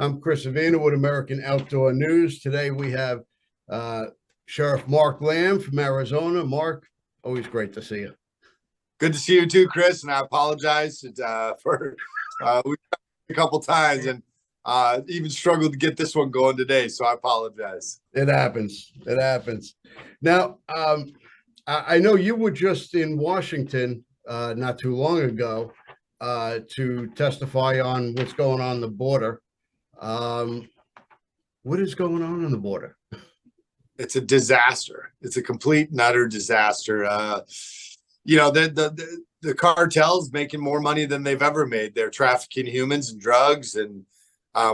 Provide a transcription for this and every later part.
I'm Chris Avina with American Outdoor News. Today we have Sheriff Mark Lamb from Arizona. Mark, always great to see you. Good to see you too, Chris. And I apologize for we a couple times and even struggled to get this one going today. So I apologize. It happens. It happens. Now, I know you were just in Washington not too long ago to testify on what's going on the border. What is going on the border? It's a disaster. It's a complete and utter disaster. The cartel's making more money than they've ever made. They're trafficking humans and drugs, and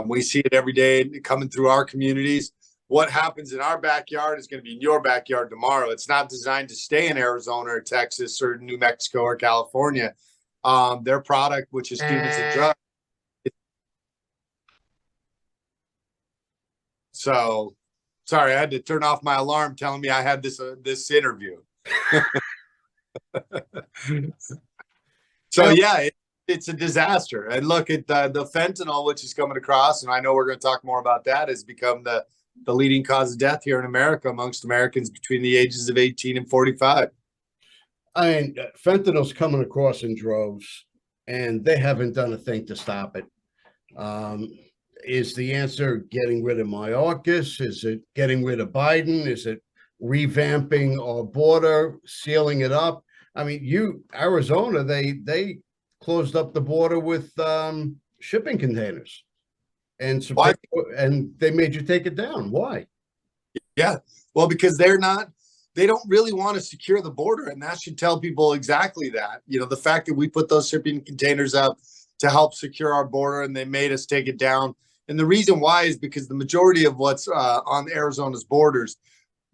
we see it every day coming through our communities. What happens in our backyard is going to be in your backyard tomorrow. It's not designed to stay in Arizona or Texas or New Mexico or California. Their product, which is humans and drugs. So, sorry, I had to turn off my alarm telling me I had this interview. So yeah, it's a disaster. And look at the fentanyl, which is coming across, and I know we're going to talk more about that, has become the leading cause of death here in America amongst Americans between the ages of 18 and 45. I mean, fentanyl's coming across in droves, and they haven't done a thing to stop it. Is the answer getting rid of Mayorkas? Is it getting rid of Biden? Is it revamping our border, sealing it up? I mean, Arizona, they closed up the border with shipping containers, and they made you take it down. Why? Yeah, well, because they don't really want to secure the border, and that should tell people exactly that. You know, the fact that we put those shipping containers up to help secure our border, and they made us take it down. And the reason why is because the majority of what's on Arizona's borders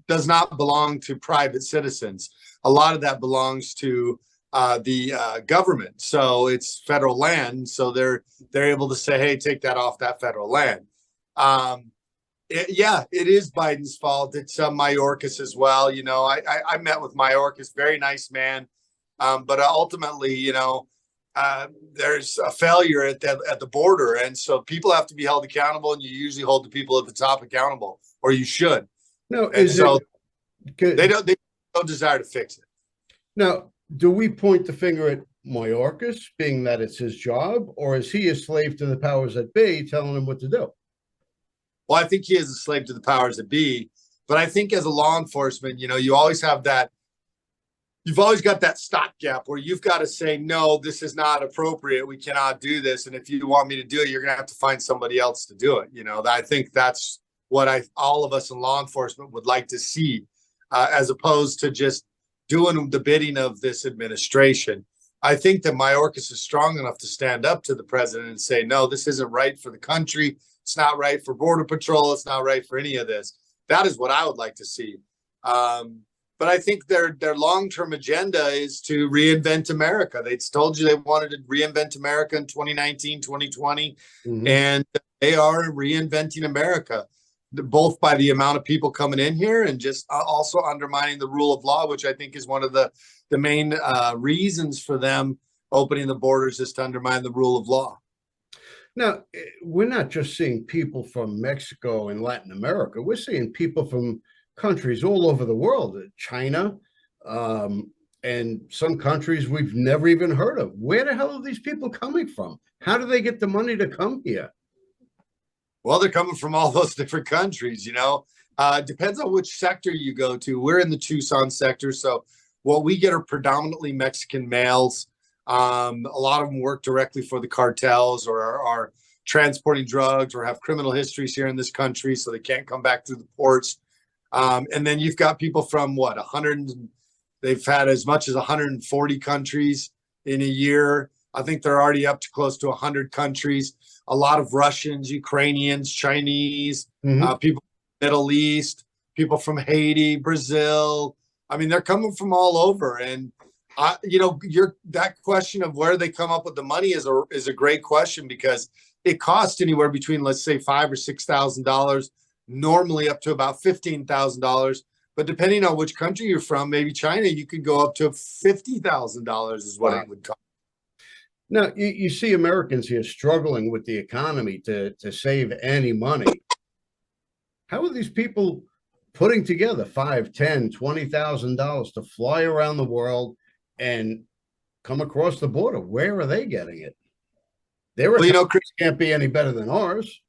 does not belong to private citizens. A lot of that belongs to the government. So it's federal land. So they're able to say, hey, take that off that federal land. It is Biden's fault. It's Mayorkas as well. You know, I met with Mayorkas, very nice man. But ultimately, there's a failure at the border. And so people have to be held accountable, and you usually hold the people at the top accountable, or you should. No, they don't desire to fix it. Now, do we point the finger at Mayorkas, being that it's his job, or is he a slave to the powers that be telling him what to do? Well, I think he is a slave to the powers that be, but I think as a law enforcement, you always have that. You've always got that stopgap where you've got to say, no, this is not appropriate. We cannot do this. And if you want me to do it, you're going to have to find somebody else to do it. I think that's what all of us in law enforcement would like to see, as opposed to just doing the bidding of this administration. I think that Mayorkas is strong enough to stand up to the president and say, no, this isn't right for the country. It's not right for Border Patrol. It's not right for any of this. That is what I would like to see. But I think their long-term agenda is to reinvent America. They told you they wanted to reinvent America in 2019, 2020, and they are reinventing America, both by the amount of people coming in here and just also undermining the rule of law, which I think is one of the main reasons for them opening the borders, is to undermine the rule of law. Now, we're not just seeing people from Mexico and Latin America. We're seeing people from countries all over the world, China, and some countries we've never even heard of. Where the hell are these people coming from? How do they get the money to come here? Well, they're coming from all those different countries, depends on which sector you go to. We're in the Tucson sector. So what we get are predominantly Mexican males. A lot of them work directly for the cartels, or are transporting drugs, or have criminal histories here in this country, so they can't come back through the ports. And then you've got people from they've had as much as 140 countries in a year. I think they're already up to close to 100 countries. A lot of Russians, Ukrainians, Chinese, people from the Middle East, people from Haiti, Brazil. I mean, they're coming from all over. And, that question of where they come up with the money is a great question, because it costs anywhere between, let's say, $5,000 or $6,000, normally up to about $15,000. But depending on which country you're from, maybe China, you could go up to $50,000 is what it would cost. Now, you see Americans here struggling with the economy to save any money. How are these people putting together 5, 10, $20,000 to fly around the world and come across the border? Where are they getting it? Their Well, economy can't be any better than ours.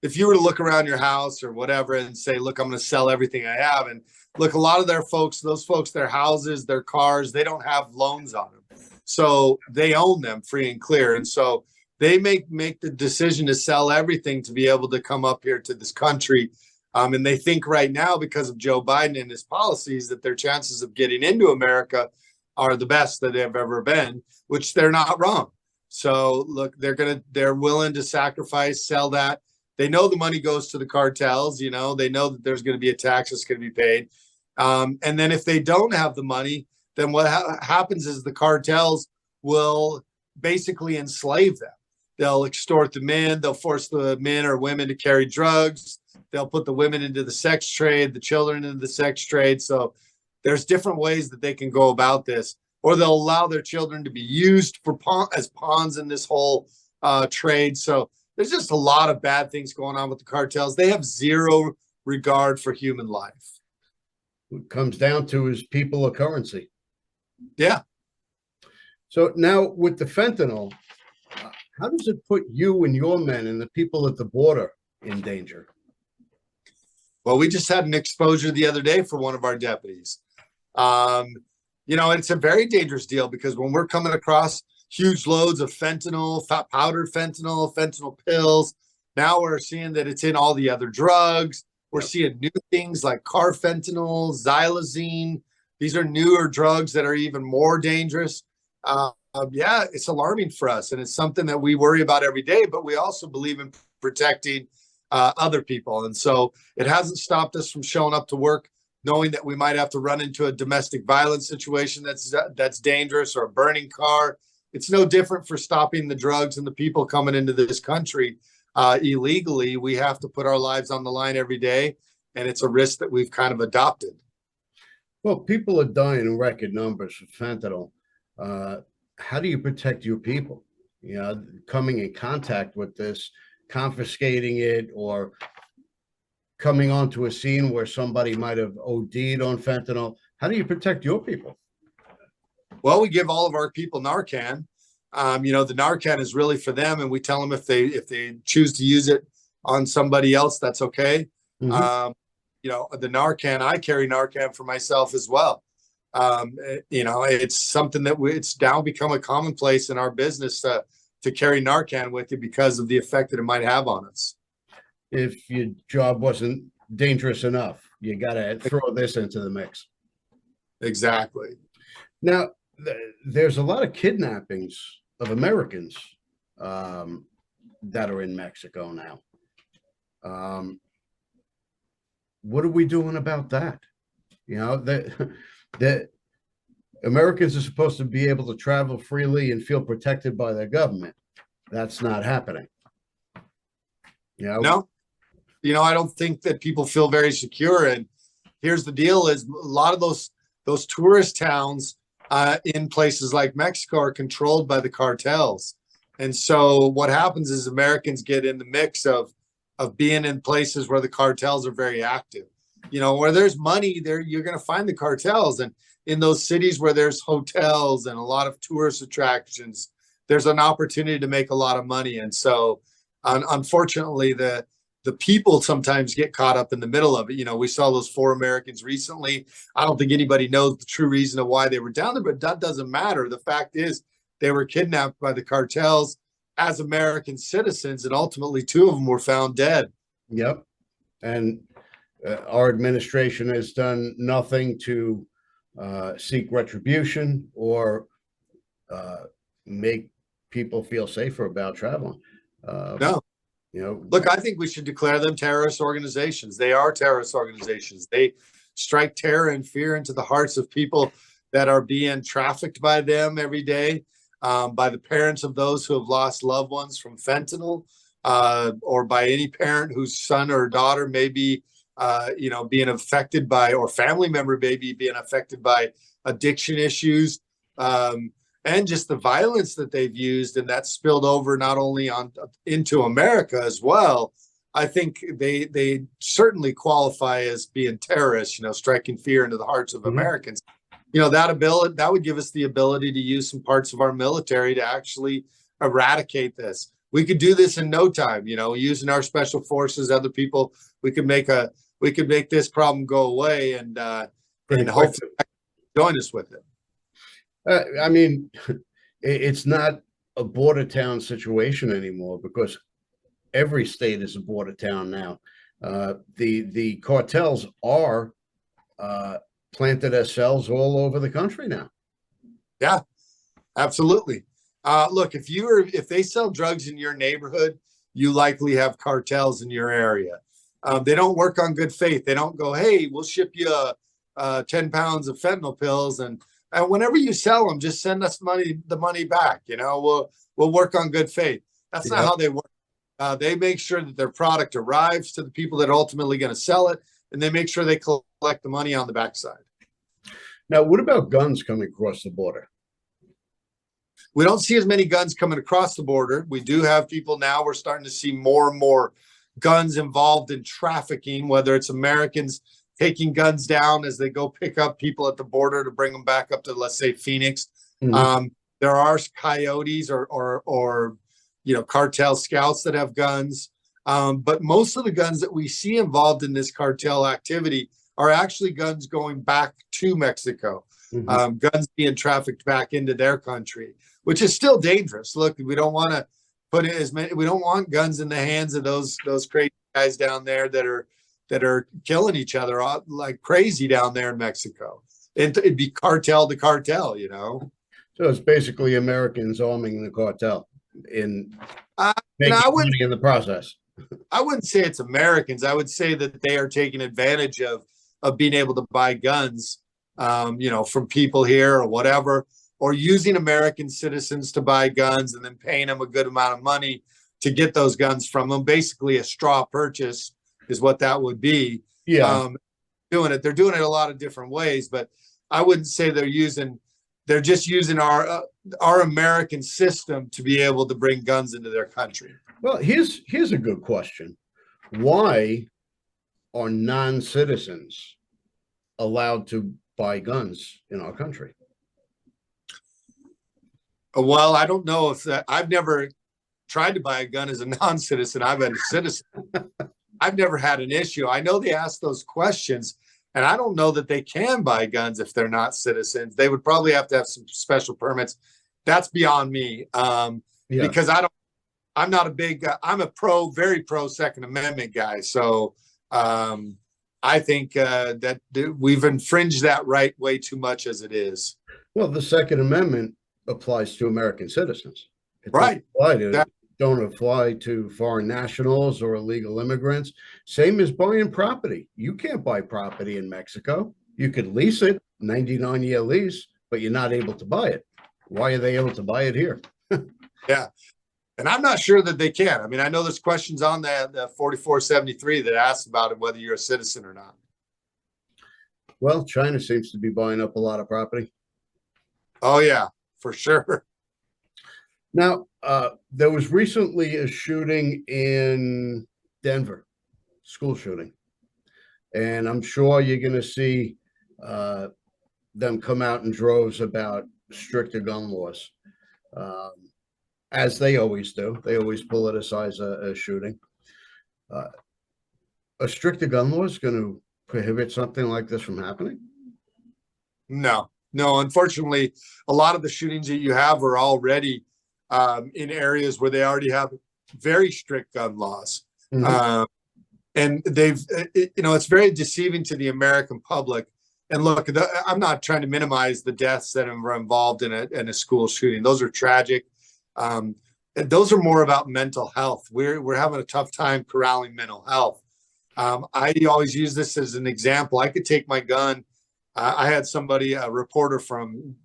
if you were to look around your house or whatever and say, look, I'm going to sell everything I have. And look, a lot of those folks, their houses, their cars, they don't have loans on them. So they own them free and clear. And so they make the decision to sell everything to be able to come up here to this country. And they think right now, because of Joe Biden and his policies, that their chances of getting into America are the best that they've ever been, which they're not wrong. So look, they're willing to sacrifice, sell that. They know the money goes to the cartels. They know that there's going to be a tax that's going to be paid. And then if they don't have the money, then what happens is the cartels will basically enslave them. They'll extort the men. They'll force the men or women to carry drugs. They'll put the women into the sex trade, the children into the sex trade. So there's different ways that they can go about this, or they'll allow their children to be used as pawns in this whole trade. So there's just a lot of bad things going on with the cartels. They have zero regard for human life. What it comes down to is people are currency. Yeah. So now with the fentanyl, how does it put you and your men and the people at the border in danger? Well, we just had an exposure the other day for one of our deputies. It's a very dangerous deal because when we're coming across huge loads of fentanyl, powdered fentanyl pills, now we're seeing that it's in all the other drugs. We're seeing new things like carfentanil, xylazine. These are newer drugs that are even more dangerous. It's alarming for us. And it's something that we worry about every day, but we also believe in protecting other people. And so it hasn't stopped us from showing up to work, knowing that we might have to run into a domestic violence situation that's dangerous, or a burning car. It's no different for stopping the drugs and the people coming into this country illegally. We have to put our lives on the line every day, and it's a risk that we've kind of adopted. Well, people are dying in record numbers with fentanyl. How do you protect your people? Coming in contact with this, confiscating it, or coming onto a scene where somebody might have OD'd on fentanyl. How do you protect your people? Well, we give all of our people Narcan. The Narcan is really for them, and we tell them if they choose to use it on somebody else, that's okay. Mm-hmm. The Narcan, I carry Narcan for myself as well. It's something that it's now become a commonplace in our business to carry Narcan with you because of the effect that it might have on us. If your job wasn't dangerous enough, you got to throw this into the mix. Exactly. Now, there's a lot of kidnappings of Americans that are in Mexico now. What are we doing about that? That Americans are supposed to be able to travel freely and feel protected by their government. That's not happening. No, I don't think that people feel very secure. And here's the deal: is a lot of those tourist towns in places like Mexico are controlled by the cartels. And so what happens is Americans get in the mix of being in places where the cartels are very active. Where there's money there, you're going to find the cartels. And in those cities where there's hotels and a lot of tourist attractions, there's an opportunity to make a lot of money. And so unfortunately, the people sometimes get caught up in the middle of it. We saw those 4 Americans recently. I don't think anybody knows the true reason of why they were down there, but that doesn't matter. The fact is they were kidnapped by the cartels as American citizens, and ultimately 2 of them were found dead. Yep. And our administration has done nothing to seek retribution or make people feel safer about traveling. No. Look, I think we should declare them terrorist organizations. They are terrorist organizations. They strike terror and fear into the hearts of people that are being trafficked by them every day, by the parents of those who have lost loved ones from fentanyl, or by any parent whose son or daughter may be, being affected by, or family member may be being affected by addiction issues. and just the violence that they've used, and that spilled over not only on into America as well. I think they certainly qualify as being terrorists, striking fear into the hearts of Americans. That would give us the ability to use some parts of our military to actually eradicate this. We could do this in no time, using our special forces, other people. We could make this problem go away, and hopefully join us with it. I mean, it's not a border town situation anymore, because every state is a border town now. The cartels are planted themselves all over the country now. Yeah, absolutely. Look, if they sell drugs in your neighborhood, you likely have cartels in your area. They don't work on good faith. They don't go, hey, we'll ship you 10 pounds of fentanyl pills, and whenever you sell them, just send us the money back. We'll work on good faith. That's not how they work. They make sure that their product arrives to the people that are ultimately going to sell it, and they make sure they collect the money on the backside. Now, what about guns coming across the border? We don't see as many guns coming across the border. We do have people now. We're starting to see more and more guns involved in trafficking, whether it's Americans taking guns down as they go pick up people at the border to bring them back up to, let's say, Phoenix. There are coyotes or cartel scouts that have guns. But most of the guns that we see involved in this cartel activity are actually guns going back to Mexico, guns being trafficked back into their country, which is still dangerous. Look, we don't want to put it we don't want guns in the hands of those crazy guys down there that are killing each other like crazy down there in Mexico. It'd be cartel to cartel, So it's basically Americans arming the cartel in making money in the process. I wouldn't say it's Americans. I would say that they are taking advantage of being able to buy guns, from people here or whatever, or using American citizens to buy guns and then paying them a good amount of money to get those guns from them. Basically, a straw purchase is what that would be. Yeah. They're doing it a lot of different ways, but I wouldn't say they're just using our American system to be able to bring guns into their country. Well, here's a good question. Why are non-citizens allowed to buy guns in our country? Well, I don't know if I've never tried to buy a gun as a non-citizen. I've been a citizen. I've never had an issue. I know they ask those questions, and I don't know that they can buy guns if they're not citizens. They would probably have to have some special permits. That's beyond me. Because I'm not a big, I'm a very pro Second Amendment guy. So I think that we've infringed that right way too much as it is. Well, the Second Amendment applies to American citizens. Right. Don't apply to foreign nationals or illegal immigrants. Same as buying property. You can't buy property in Mexico. You could lease it, 99-year lease, but you're not able to buy it. Why are they able to buy it here? Yeah. And I'm not sure that they can. I mean, I know there's questions on the 4473 that asks about it, whether you're a citizen or not. Well, China seems to be buying up a lot of property. Oh, yeah, for sure. Now, there was recently a shooting in Denver, school shooting. And I'm sure you're going to see them come out in droves about stricter gun laws. As they always do. They always politicize a shooting. A stricter gun law is going to prohibit something like this from happening? No. Unfortunately, a lot of the shootings that you have are already in areas where they already have very strict gun laws. And it's very deceiving to the American public. And look, I'm not trying to minimize the deaths that are involved in a school shooting. Those are tragic. And those are more about mental health. We're having a tough time corralling mental health. I always use this as an example. I could take my gun. I had somebody, a reporter from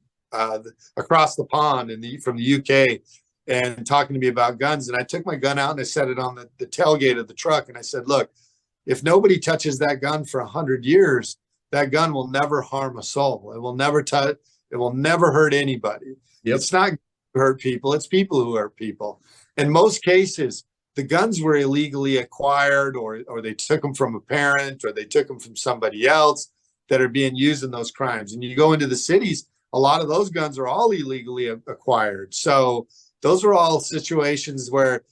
across the pond from the UK, and talking to me about guns. And I took my gun out and I set it on the tailgate of the truck. And I said, look, if nobody touches that gun for 100 years, that gun will never harm a soul. It will never hurt anybody. Yep. It's not who hurt people, it's people who hurt people. In most cases, the guns were illegally acquired, or they took them from a parent, or they took them from somebody else that are being used in those crimes. And you go into the cities, a lot of those guns are all illegally acquired. So those are all situations where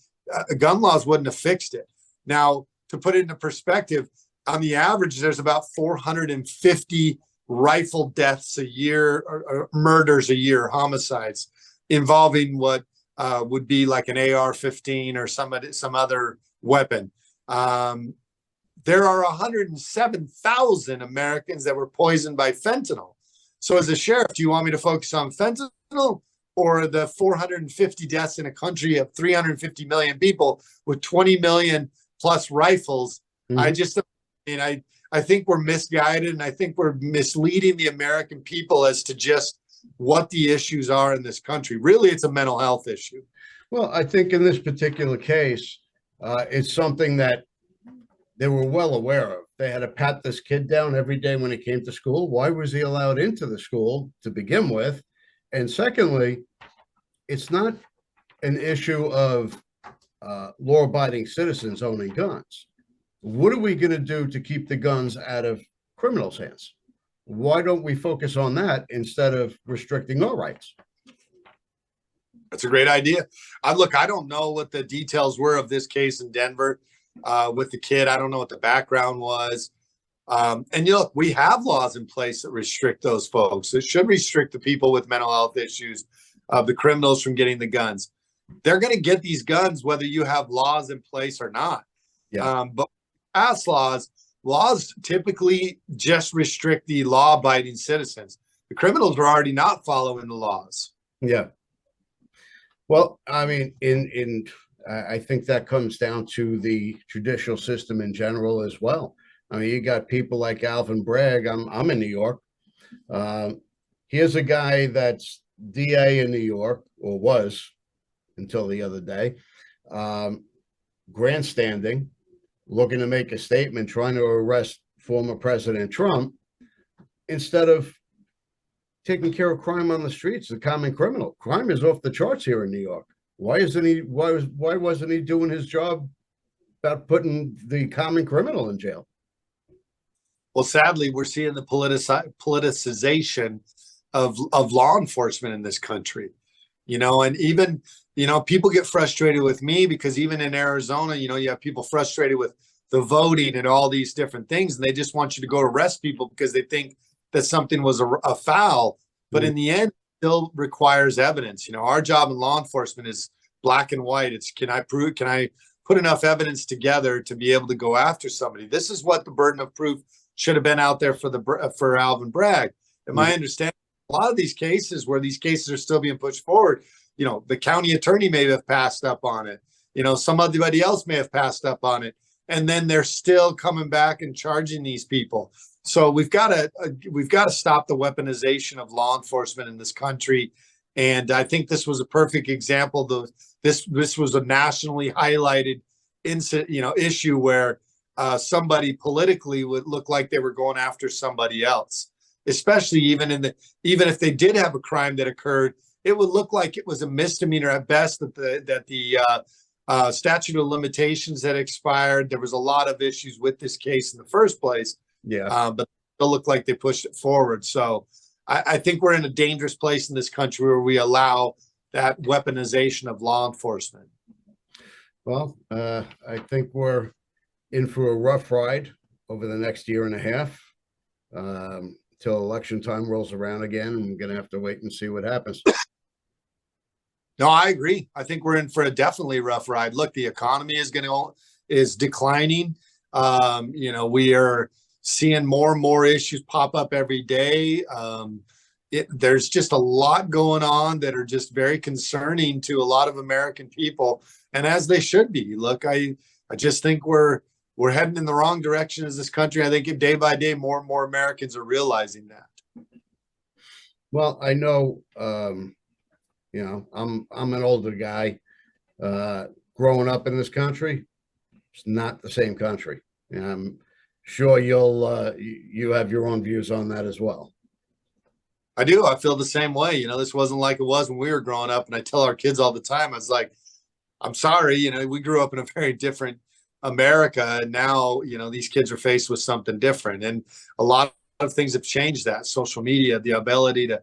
gun laws wouldn't have fixed it. Now, to put it into perspective, on the average, there's about 450 rifle deaths a year, or murders a year, homicides involving what would be like an AR-15 or some other weapon. There are 107,000 Americans that were poisoned by fentanyl. So as a sheriff, do you want me to focus on fentanyl or the 450 deaths in a country of 350 million people with 20 million plus rifles? Mm-hmm. I think we're misguided, and I think we're misleading the American people as to just what the issues are in this country. Really, it's a mental health issue. Well, I think in this particular case, it's something that they were well aware of. They had to pat this kid down every day when he came to school. Why was he allowed into the school to begin with? And secondly, it's not an issue of law-abiding citizens owning guns. What are we going to do to keep the guns out of criminals' hands? Why don't we focus on that instead of restricting our rights? That's a great idea. Look, I don't know what the details were of this case in Denver with the kid. I don't know what the background was. And look, we have laws in place that restrict those folks. It should restrict the people with mental health issues, the criminals from getting the guns. They're going to get these guns whether you have laws in place or not. Yeah. But past laws typically just restrict the law-abiding citizens. The criminals are already not following the laws. Yeah. Well, I mean, I think that comes down to the judicial system in general as well. I mean, you got people like Alvin Bragg. I'm in New York. Here's a guy that's DA in New York, or was until the other day, grandstanding, looking to make a statement, trying to arrest former President Trump, instead of taking care of crime on the streets, the common criminal. Crime is off the charts here in New York. Why wasn't he doing his job about putting the common criminal in jail? Well, sadly, we're seeing the politicization of law enforcement in this country, and even, people get frustrated with me because even in Arizona, you have people frustrated with the voting and all these different things, and they just want you to go arrest people because they think that something was a foul. But in the end, it still requires evidence. Our job in law enforcement is black and white. It's can I put enough evidence together to be able to go after somebody? This is what the burden of proof should have been out there for Alvin Bragg. And my understanding, a lot of these cases where these cases are still being pushed forward, the county attorney may have passed up on it. Somebody else may have passed up on it. And then they're still coming back and charging these people. So we've got to stop the weaponization of law enforcement in this country. And I think this was a perfect example. This was a nationally highlighted issue where somebody politically would look like they were going after somebody else, especially even if they did have a crime that occurred, it would look like it was a misdemeanor at best, that the statute of limitations had expired. There was a lot of issues with this case in the first place. Yeah. But it looked like they pushed it forward. So I think we're in a dangerous place in this country where we allow that weaponization of law enforcement. Well, I think we're in for a rough ride over the next year and a half till election time rolls around again. And we're going to have to wait and see what happens. No, I agree. I think we're in for a definitely rough ride. Look, the economy is declining. We are seeing more and more issues pop up every day. There's just a lot going on that are just very concerning to a lot of American people, and as they should be. Look, I just think we're heading in the wrong direction as this country. I think day by day, more and more Americans are realizing that. Well, I know, I'm an older guy. Growing up in this country, it's not the same country. I'm sure you have your own views on that as well. I do. I feel the same way. You know, this wasn't like it was when we were growing up. And I tell our kids all the time, I was like, I'm sorry, you know, we grew up in a very different America. And now, you know, these kids are faced with something different. And a lot of things have changed that. Social media, the ability to,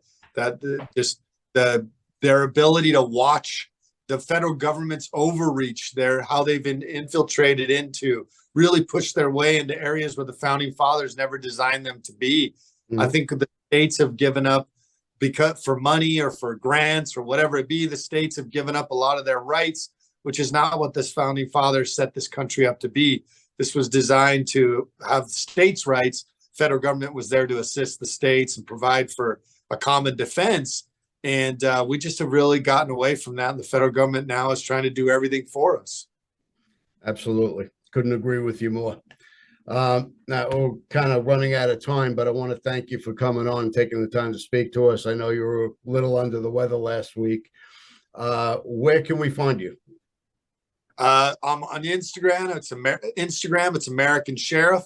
their ability to watch the federal government's overreach, how they've been infiltrated into, really push their way into areas where the founding fathers never designed them to be. Mhm. I think the states have given up because for money or for grants or whatever it be, the states have given up a lot of their rights, which is not what this founding fathers set this country up to be. This was designed to have states' rights. Federal government was there to assist the states and provide for a common defense. And we just have really gotten away from that. And the federal government now is trying to do everything for us. Absolutely. Couldn't agree with you more. Now we're kind of running out of time, but I want to thank you for coming on and taking the time to speak to us. I know you were a little under the weather last week. Where can we find you? I'm on Instagram. It's American Sheriff.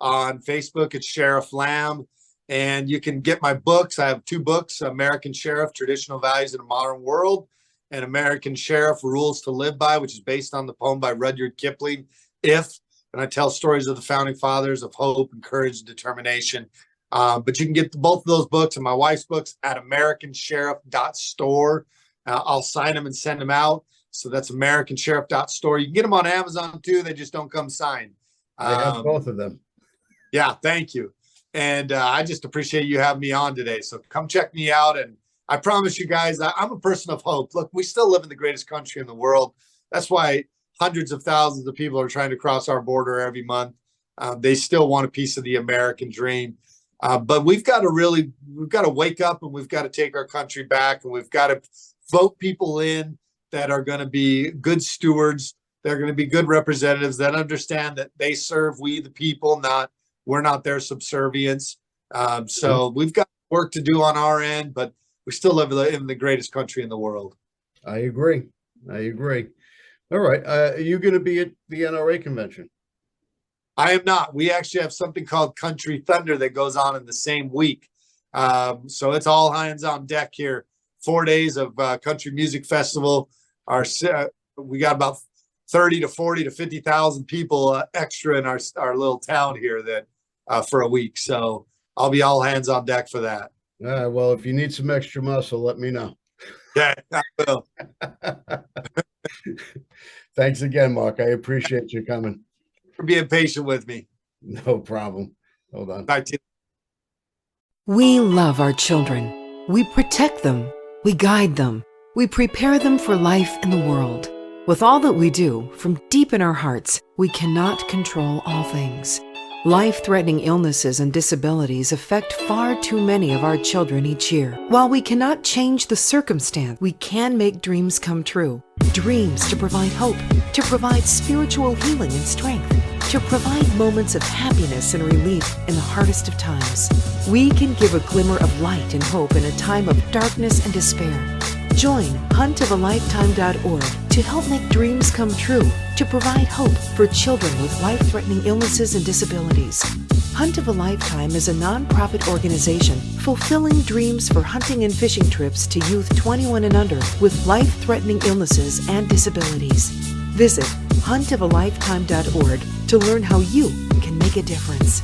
On Facebook, it's Sheriff Lamb. And you can get my books. I have 2 books, American Sheriff, Traditional Values in a Modern World, and American Sheriff, Rules to Live By, which is based on the poem by Rudyard Kipling, If. And I tell stories of the founding fathers of hope and courage and determination. But you can get both of those books and my wife's books at americansheriff.store. I'll sign them and send them out. So that's americansheriff.store. You can get them on Amazon too. They just don't come signed. I have both of them. Yeah, thank you. And I just appreciate you having me on today. So come check me out. And I promise you guys, I'm a person of hope. Look, we still live in the greatest country in the world. That's why hundreds of thousands of people are trying to cross our border every month. They still want a piece of the American dream. But we've got to wake up, and we've got to take our country back, and we've got to vote people in that are going to be good stewards. They're going to be good representatives that understand that they serve we the people, we're not their subservience. So we've got work to do on our end, but we still live in the greatest country in the world. I agree. All right. Are you going to be at the NRA convention? I am not. We actually have something called Country Thunder that goes on in the same week. So it's all hands on deck here. 4 days of country music festival. We got about 30 to 40 to 50,000 people extra in our little town here that for a week. So I'll be all hands on deck for that. Well, if you need some extra muscle, let me know. Yeah, I will. Thanks again, Mark. I appreciate you coming. For being patient with me. No problem. Hold on. Bye, Tim. We love our children. We protect them. We guide them. We prepare them for life in the world. With all that we do, from deep in our hearts, we cannot control all things. Life-threatening illnesses and disabilities affect far too many of our children each year. While we cannot change the circumstance, we can make dreams come true. Dreams to provide hope, to provide spiritual healing and strength, to provide moments of happiness and relief in the hardest of times. We can give a glimmer of light and hope in a time of darkness and despair. Join huntofalifetime.org to help make dreams come true, to provide hope for children with life-threatening illnesses and disabilities. Hunt of a Lifetime is a non-profit organization fulfilling dreams for hunting and fishing trips to youth 21 and under with life-threatening illnesses and disabilities. Visit huntofalifetime.org to learn how you can make a difference.